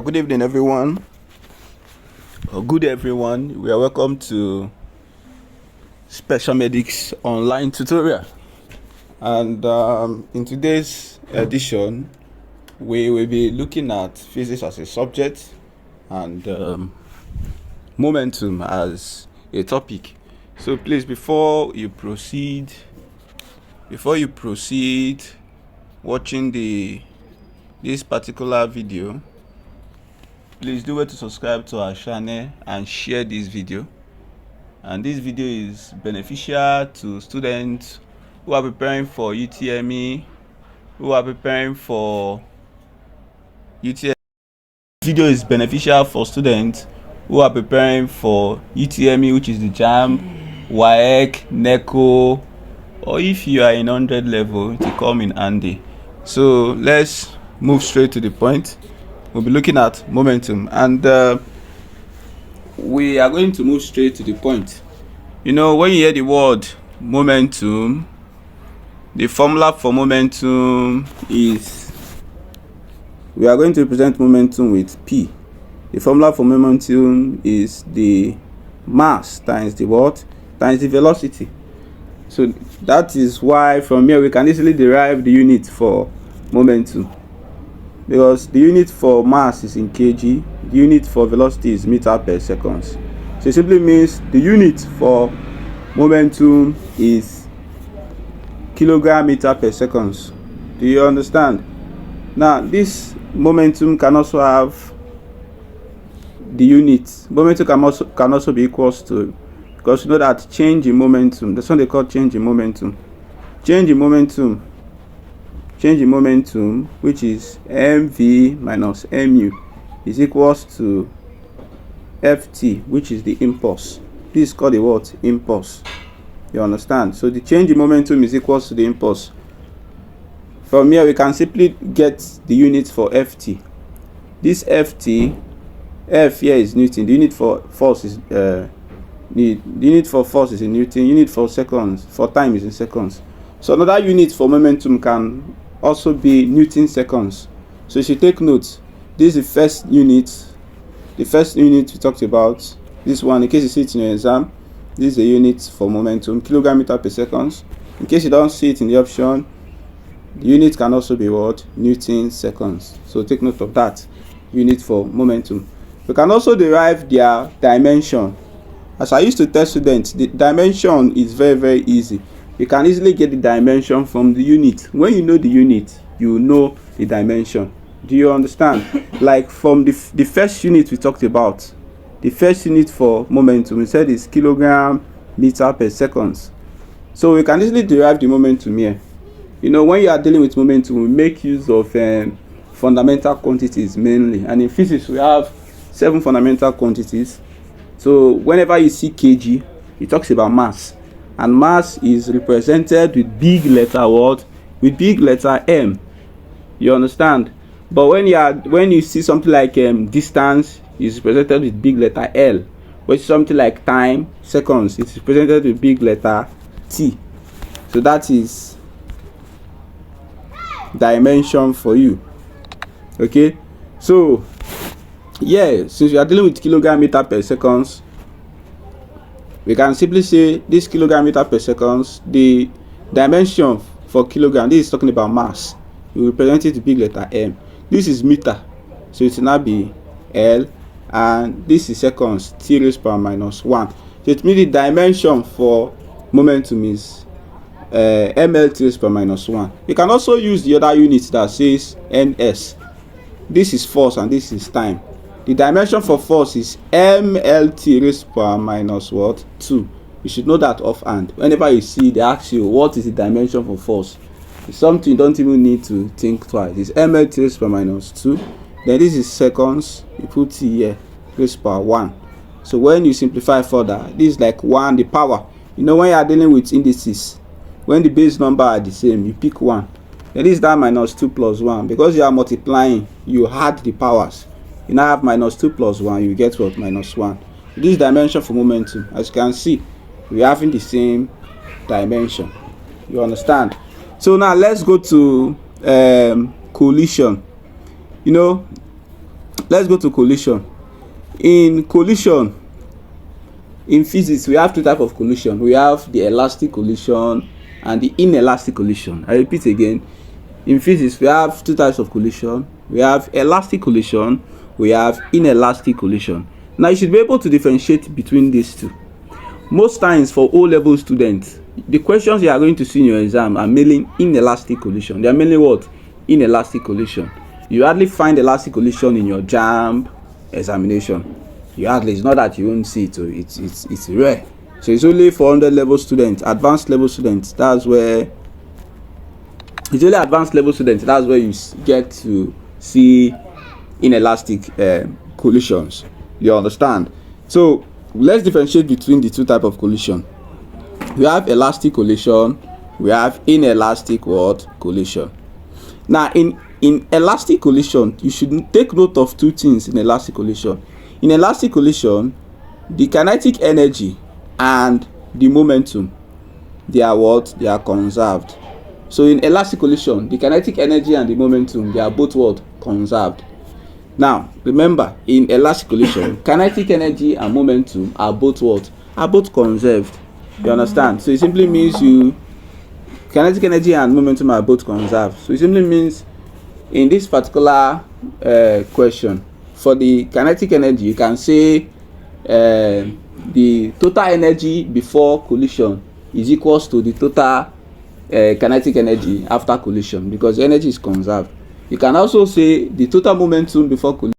Good evening, everyone. Good everyone. We are welcome to Special Medics online tutorial. And in today's edition, we will be looking at physics as a subject and momentum as a topic. So please, before you proceed watching this particular video, please do well to subscribe to our channel and share this video. And this video is beneficial to students who are preparing for UTME, who are preparing for UTME. Video is beneficial for students who are preparing for UTME, which is the JAMB, WAEC, NECO, or if you are in 100 level, it will come in handy. So let's move straight to the point. We'll be looking at momentum, and we are going to move straight to the point. You know, when you hear the word momentum, the formula for momentum is, we are going to represent momentum with P. The formula for momentum is the mass times the what? Times the velocity. So that is why from here we can easily derive the unit for momentum, because the unit for mass is in kg, the unit for velocity is meter per seconds. So it simply means the unit for momentum is kilogram meter per seconds. Do you understand? Now this momentum can also have the unit. Momentum can also be equals to, because you know that change in momentum, that's what they call change in momentum. Change in momentum, which is mv minus mu, is equals to ft, which is the impulse. This is called the what? Impulse. You understand? So the change in momentum is equals to the impulse. From here we can simply get the unit for ft. This ft, f here is Newton. The unit for force is the unit for force is in Newton. Unit for seconds, for time, is in seconds. So another unit for momentum can also be Newton seconds. So you should take note, this is the first unit. The first unit we talked about, this one, in case you see it in your exam, this is the unit for momentum, kilogram meter per seconds. In case you don't see it in the option, the unit can also be what? Newton seconds. So take note of that unit for momentum. We can also derive their dimension. As I used to tell students, the dimension is very easy. You can easily get the dimension from the unit. When you know the unit, you know the dimension. Do you understand? Like from the first unit we talked about, the first unit for momentum, we said is kilogram meter per seconds. So we can easily derive the momentum here. You know, when you are dealing with momentum, we make use of fundamental quantities mainly. And in physics, we have 7 fundamental quantities. So whenever you see kg, it talks about mass. And mass is represented with big letter what? With big letter M. You understand? But when you see something like distance, is represented with big letter L. When something like time, seconds, it's represented with big letter T. So that is dimension for you. Okay? So yeah, since we are dealing with kilogram meter per seconds, we can simply say this kilogram meter per seconds, the dimension for kilogram, this is talking about mass, we represent it with big letter M. This is meter, so it will now be L, and this is seconds, T raised power minus 1. So it means the dimension for momentum is ml T raised power minus 1. You can also use the other unit that says ns. This is force and this is time. The dimension for force is mlt raised power minus what? 2. You should know that offhand. Whenever you see they ask you what is the dimension for force, it's something you don't even need to think twice. It's mlt raised power minus 2. Then this is seconds. You put t here, raised power 1. So when you simplify further, this is like 1, the power. You know, when you are dealing with indices, when the base number are the same, you pick 1. Then this is that minus 2 plus 1. Because you are multiplying, you add the powers. You now have minus 2 plus 1, you get what? Minus 1. This dimension for momentum, as you can see, we are having the same dimension. You understand? So now let's go to collision. You know, let's go to collision. In collision, in physics, we have two types of collision. We have the elastic collision and the inelastic collision. I repeat again, in physics we have two types of collision. We have elastic collision, we have inelastic collision. Now you should be able to differentiate between these two. Most times for O-level students, the questions you are going to see in your exam are mainly inelastic collision. They are mainly what? Inelastic collision. You hardly find elastic collision in your JAMB examination. You hardly, it's not that you won't see it, it's rare. So it's only for 100 level students, advanced level students, that's where it's only advanced level students, that's where you get to see inelastic collisions. You understand? So let's differentiate between the two types of collision. We have elastic collision, we have inelastic collision. Now in elastic collision, you should take note of two things in elastic collision. In elastic collision, the kinetic energy and the momentum, they are what? They are conserved. So in elastic collision, the kinetic energy and the momentum, they are both what? Conserved. Now remember, in elastic collision, kinetic energy and momentum are both what? Are both conserved. You understand? So it simply means kinetic energy and momentum are both conserved. So it simply means in this particular question, for the kinetic energy, you can say the total energy before collision is equals to the total kinetic energy after collision, because energy is conserved. You can also say the total momentum before collision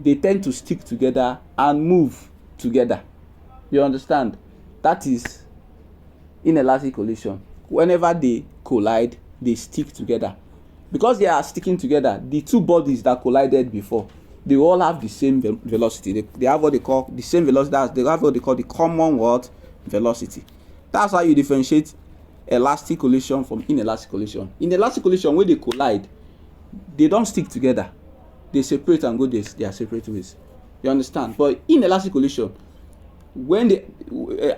they tend to stick together and move together. You understand? That is inelastic collision. Whenever they collide, they stick together. Because they are sticking together, the two bodies that collided before, they all have the same velocity. They have what they call the same velocity. They have what they call the common velocity. That's how you differentiate elastic collision from inelastic collision. In elastic collision, when they collide, they don't stick together. They separate and go their separate ways. You understand? But in elastic collision, when they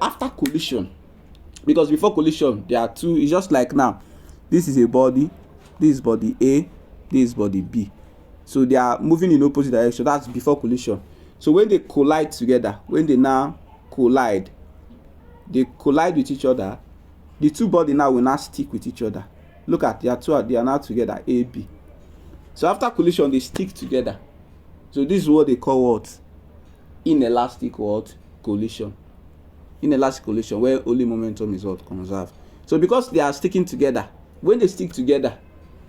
after collision, because before collision there are two. It's just like now, this is a body, this is body A, this is body B, so they are moving in opposite direction. That's before collision. So when they collide together, when they now collide, they collide with each other, the two body now will now stick with each other. Look at, they are now together, A, B. So after collision they stick together. So this is what they call what? Inelastic what? Collision. Inelastic collision, where only momentum is what? Conserved. So because they are sticking together, when they stick together,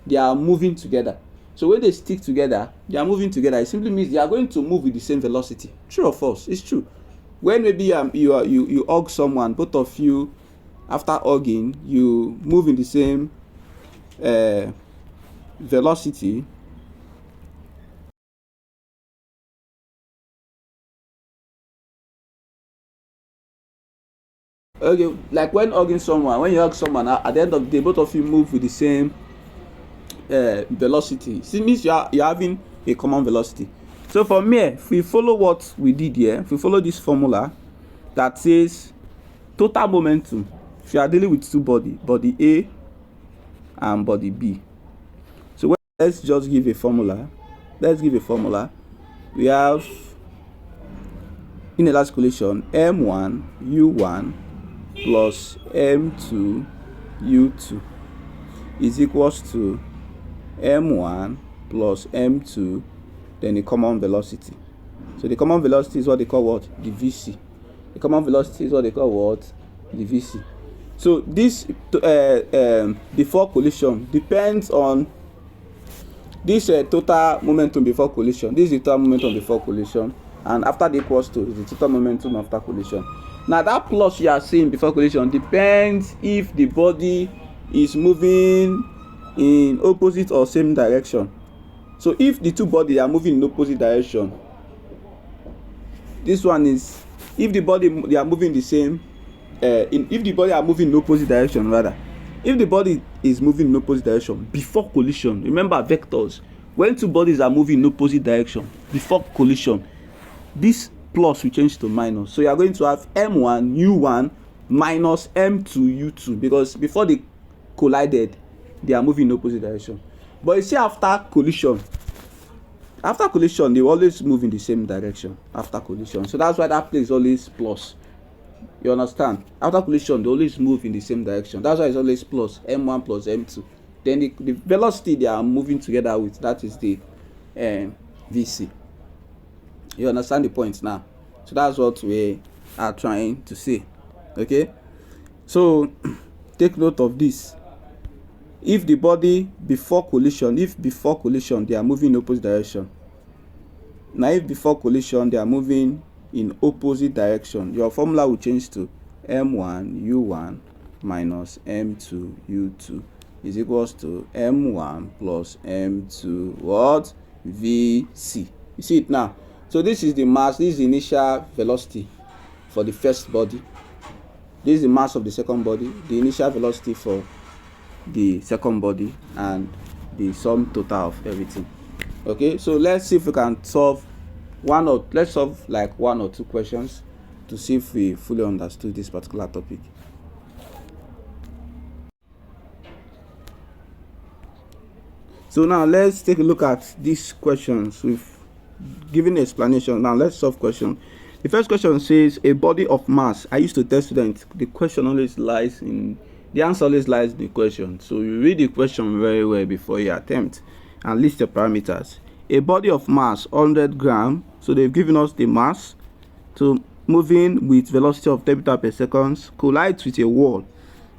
they are moving together. So when they stick together, they are moving together. It simply means they are going to move with the same velocity. True or false? It's true. When maybe you hug someone, both of you, after hugging, you move in the same velocity. Okay, like when hugging someone, when you hug someone, at the end of the day, both of you move with the same velocity. It means you're having a common velocity. So from here, if we follow what we did here, if we follow this formula that says total momentum, if you are dealing with two body A and body B. So let's just give a formula. Let's give a formula. We have inelastic collision M1 U1 plus M2 U2 is equals to M1 plus M2, then the common velocity. So the common velocity is what they call what? The VC. The common velocity is what they call what? The VC. So this before collision depends on this total momentum before collision. This is the total momentum before collision, and after the equals to is the total momentum after collision. Now that plus you are seeing before collision depends if the body is moving in opposite or same direction. So if the two bodies are moving in opposite direction, this one is if the body they are moving the same if the body are moving in opposite direction, rather if the body is moving in opposite direction before collision. Remember vectors, when two bodies are moving in opposite direction before collision, this plus will change to minus. So you are going to have M1 U1 minus M2 U2, because before they collided they are moving in opposite direction. But you see after collision they always move in the same direction after collision. So that's why that place is always plus. You understand? After collision they always move in the same direction. That's why it's always plus M1 plus M2. Then the velocity they are moving together with, that is the VC. You understand the point now? So that's what we are trying to say. Okay, so take note of this. If the body before collision they are moving in opposite direction. Now if before collision they are moving in opposite direction, your formula will change to M1 U1 minus M2 U2 is equals to M1 plus M2 what? VC. You see it now? So this is the mass, this is the initial velocity for the first body. This is the mass of the second body, the initial velocity for the second body, and the sum total of everything. Okay, so let's see if we can solve let's solve like one or two questions to see if we fully understood this particular topic. So now let's take a look at these questions. We've given explanation. Now let's solve question. The first question says a body of mass. I used to tell students the question always lies in the answer always lies in the question. So you read the question very well before you attempt and list the parameters. A body of mass 100 grams. So they've given us the mass. So moving with velocity of 10 meters per second collides with a wall.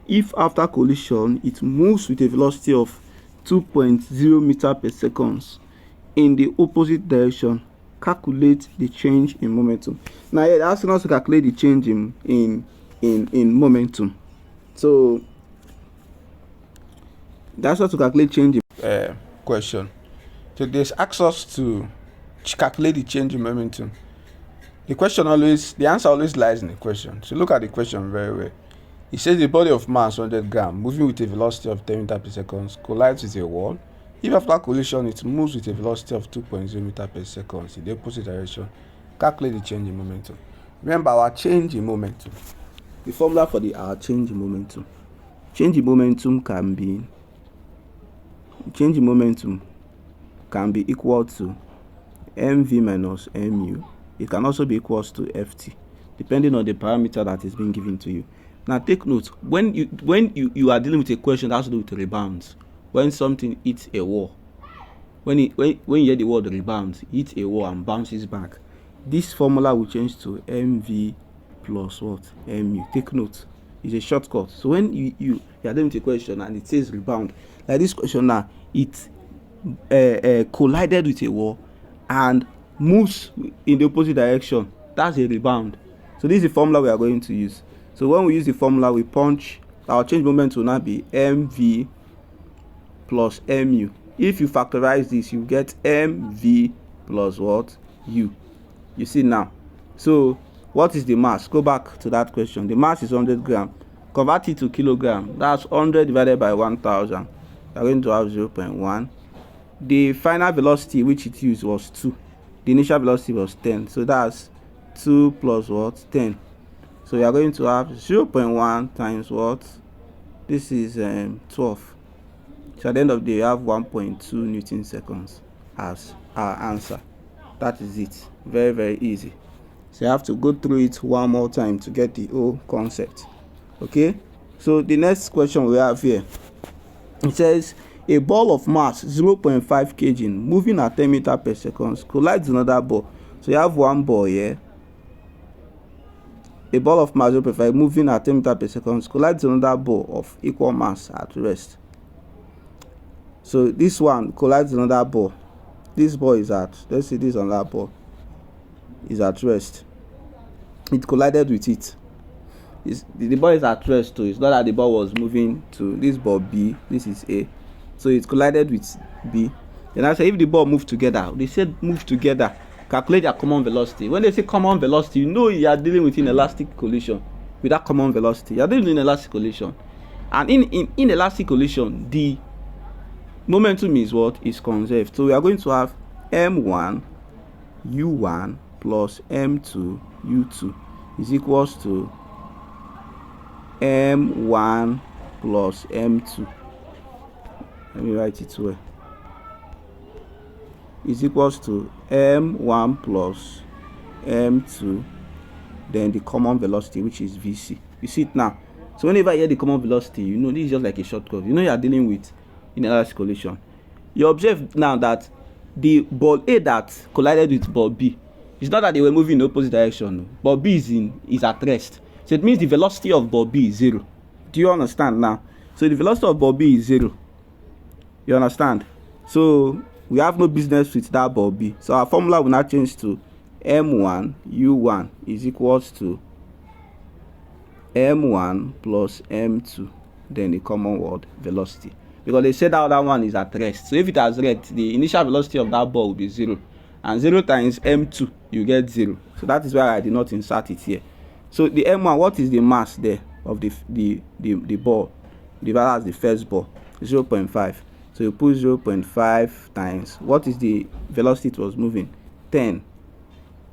If after collision it moves with a velocity of 2.0 meters per second in the opposite direction, calculate the change in momentum. Now they're asking us to calculate the change in momentum. So that's how to calculate change in question. So this asks us to calculate the change in momentum. The answer always lies in the question. So look at the question very well. It says the body of mass 100 grams moving with a velocity of 10 meters per second collides with a wall. If after collision it moves with a velocity of 2.0 meters per second in the opposite direction, calculate the change in momentum. Remember our change in momentum. The formula for our change in momentum. Change in momentum can be equal to mv minus mu. It can also be equals to ft, depending on the parameter that is being given to you. Now take note, when you are dealing with a question that has to do with rebounds, when something hits a wall, when you hear the word rebound, hits a wall and bounces back, this formula will change to mv plus what? Mu. Take note, it's a shortcut. So when you are dealing with a question and it says rebound, like this question now, it collided with a wall and moves in the opposite direction, that's a rebound. So this is the formula we are going to use. So when we use the formula, we punch our change moment will now be mv plus mu. If you factorize this, you get mv plus what? U. You see now. So what is the mass? Go back to that question. The mass is 100 gram. Convert it to kilogram. That's 100 divided by 1000. You're going to have 0.1. The final velocity which it used was 2. The initial velocity was 10. So that's 2 plus what? 10. So you are going to have 0.1 times what? This is 12. So at the end of the day, you have 1.2 Newton seconds as our answer. That is it. Very, very easy. So you have to go through it one more time to get the whole concept. Okay? So the next question we have here, it says a ball of mass 0.5 kg moving at 10 meters per second collides another ball. So you have one ball here. A ball of mass 0.5 moving at 10 meters per second collides another ball of equal mass at rest. So this one collides another ball. This ball is at, let's see, this another ball is at rest. It collided with it. The ball is at rest too. It's not that the ball was moving to this ball B. This is A. So it collided with B. Then I say if the ball move together, they said move together, calculate their common velocity. When they say common velocity, you know you are dealing with inelastic collision. With that common velocity, you are dealing with inelastic collision. And in inelastic collision, the momentum is what? Is conserved. So we are going to have m1 u1 plus m2 u2 is equals to m1 plus m2. Let me write it well. Is equals to m1 plus m2, then the common velocity, which is vc. You see it now. So whenever you hear the common velocity, you know this is just like a shortcut. You know you are dealing with inelastic collision. You observe now that the ball A that collided with ball B, it's not that they were moving in the opposite direction. Ball B is at rest. So it means the velocity of ball B is 0. Do you understand now? So the velocity of ball B is 0. You understand? So we have no business with that ball B. So our formula will now change to m1 u1 is equals to m1 plus m2, then the common word velocity. Because they said that other one is at rest. So if it has rest, the initial velocity of that ball will be 0. And 0 times m2, you get 0. So that is why I did not insert it here. So the m1, what is the mass there of the ball? Divided as the first ball, 0.5. So you put 0.5 times, what is the velocity it was moving? 10.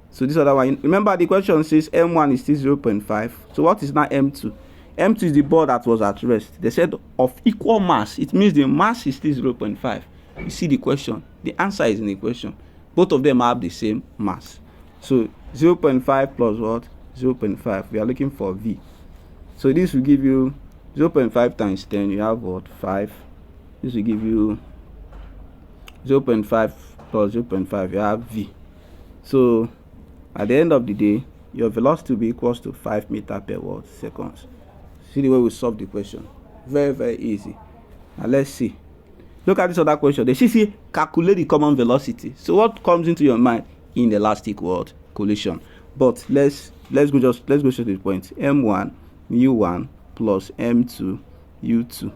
So this other one, remember the question says m1 is still 0.5. So what is now m2? M2 is the ball that was at rest. They said of equal mass. It means the mass is still 0.5. You see the question. The answer is in the question. Both of them have the same mass. So 0.5 plus what? 0.5. We are looking for V. So this will give you 0.5 times 10. You have what? 5. This will give you 0.5 plus 0.5. You have V. So at the end of the day, your velocity will be equals to 5 meters per what? Seconds. See the way we solve the question. Very, very easy. Now let's see. Look at this other question. They say calculate the common velocity. So what comes into your mind? Inelastic world collision. But let's go straight to the point. M1 u1 plus m2 u2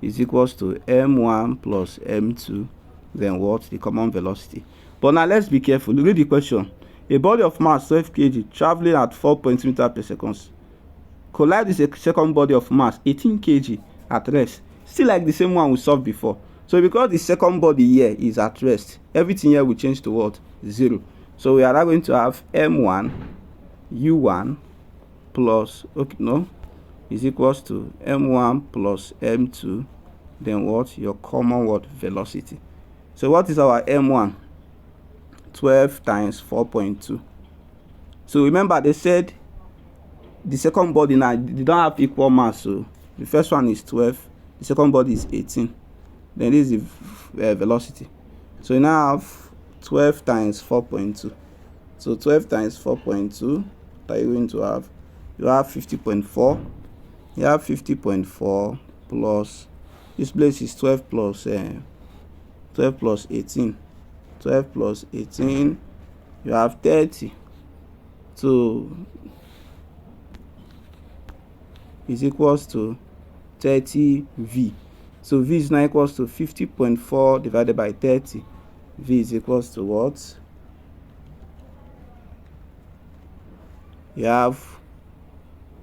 is equals to m1 plus m2, then what? The common velocity. But now let's be careful. Look at the question. A body of mass 12 kg traveling at 4.2 meters per second collides with a second body of mass 18 kg at rest. Still like the same one we solved before. So because the second body here is at rest, everything here will change to what? 0. So we are now going to have m1 u1 plus, okay, no, is equals to m1 plus m2, then what? Your common what? Velocity. So what is our m1? 12 times 4.2. So remember, they said the second body now, they don't have equal mass, so the first one is 12, the second body is 18, then this is the velocity. So you now have 12 times 4.2. So 12 times 4.2, that you're going to have, you have 50.4. You have 50.4 plus, this place is 12 plus 18. 12 plus 18, you have 30. So is equals to 30 V. So V is now equals to 50.4 divided by 30. V is equals to what? You have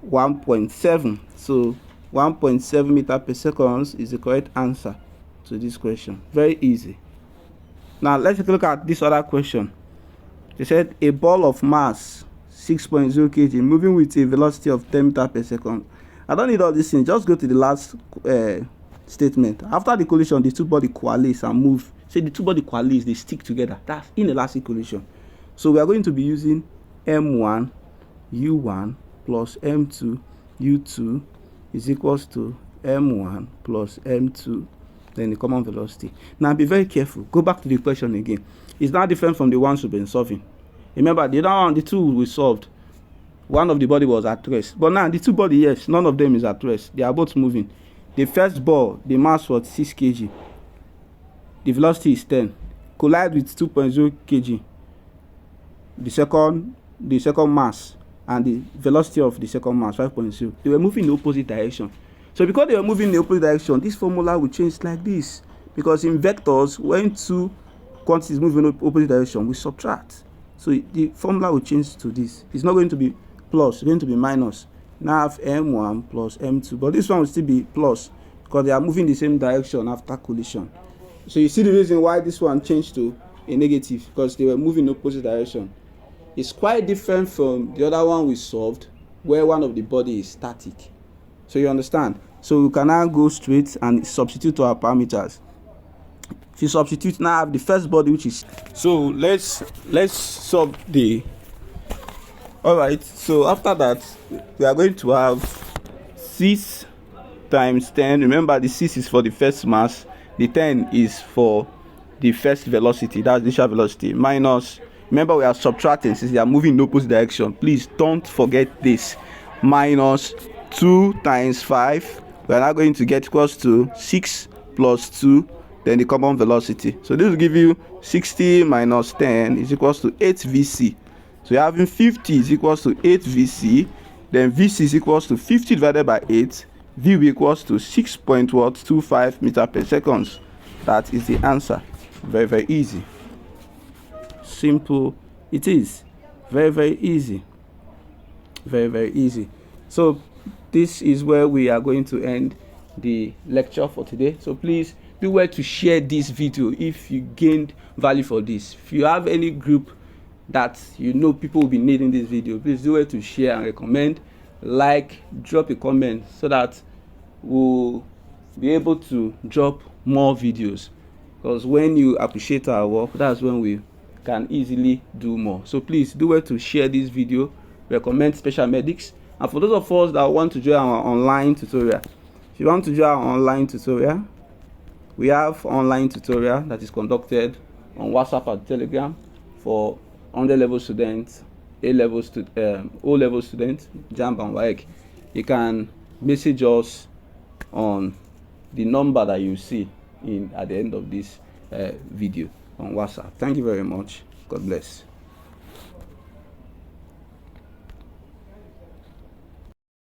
1.7. So 1.7 meter per second is the correct answer to this question. Very easy. Now let's take a look at this other question. They said a ball of mass 6.0 kg moving with a velocity of 10 meters per second. I don't need all this thing, just go to the last statement. After the collision, the two body coalesce and move. Say the two body coalesce, they stick together. That's inelastic collision. So we are going to be using m1 u1 plus m2 u2 is equals to m1 plus m2, then the common velocity. Now be very careful. Go back to the question again. It's not different from the ones we've been solving. Remember, the other one, the two we solved, one of the body was at rest. But now the two body, yes, none of them is at rest. They are both moving. The first ball, the mass was 6 kg. The velocity is 10. Collide with 2.0 kg. The second mass and the velocity of the second mass 5.0. They were moving in the opposite direction. So because they were moving in the opposite direction, this formula will change like this. Because in vectors, when two quantities move in the opposite direction, we subtract. So the formula will change to this. It's not going to be plus, it's going to be minus. Now I have m1 plus m2, but this one will still be plus because they are moving the same direction after collision. So you see the reason why this one changed to a negative, because they were moving in the opposite direction. It's quite different from the other one we solved, where one of the body is static. So you understand? So we can now go straight and substitute to our parameters. If you substitute, now I have the first body, which is, so let's solve the, all right. So after that, we are going to have 6 times 10. Remember, the 6 is for the first mass, the 10 is for the first velocity, that's the initial velocity, minus, remember we are subtracting since they are moving in the opposite direction. Please don't forget this. Minus 2 times 5, we are now going to get equals to 6 plus 2, then the common velocity. So this will give you 60 minus 10 is equals to 8 VC. So you're having 50 is equals to 8 VC, then VC is equals to 50 divided by 8, V will equals to 6.25 meters per second. That is the answer. Very, very easy. Simple it is. Very, very easy. Very, very easy. So this is where we are going to end the lecture for today. So please do well to share this video if you gained value for this. If you have any group that you know people will be needing this video, please do well to share and recommend, like, drop a comment so that we'll be able to drop more videos, because when you appreciate our work, that's when we can easily do more. So please do well to share this video, recommend Special Medics, and for those of us that want to join our online tutorial, if you want to join our online tutorial, we have online tutorial that is conducted on WhatsApp and Telegram for 100 level students, O-level students, JAMB and WAEC. You can message us on the number that you see at the end of this video on WhatsApp. Thank you very much. God bless.